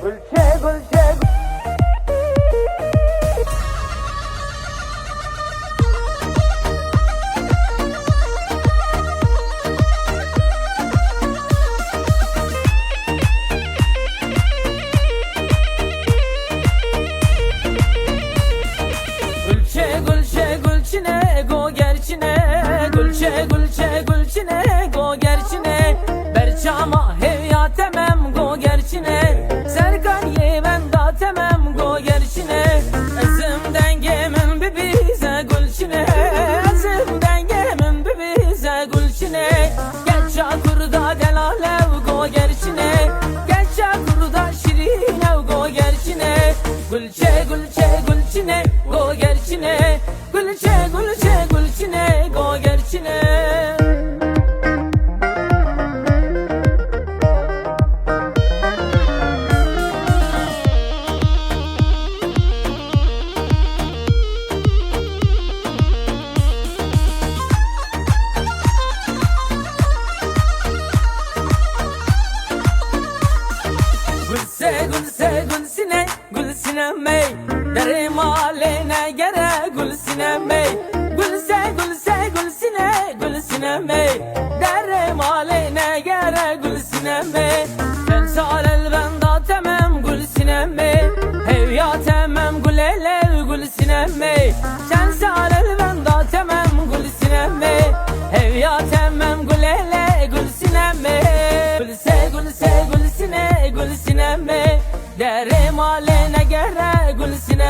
gülçe gülçe. Gülçe gülçine go gerçine, gülçe gülçine go gerçine, berçama hevya temem go gerçine, serkan yemen da temem go gerçine, ezimden gemin bibize gülçine, ezimden gemin bibize gülçine, geç çakurda delalev go gerçine, geç çakurda şirinev go gerçine, gülçe gülçine go gerçine, gülçe gülçine go gerçine. Gülsine gülsine mey, dere maline gere gülsine mey, gülsine mey, dere maline gere gülsine mey, sen salel ben da temem gülsine mey, hevya temem gülelev gülsine mey, sen salel ben da temem gülsine mey, hevya temem gülele gülsine mey, gülsine mey, dere maline gere gülsine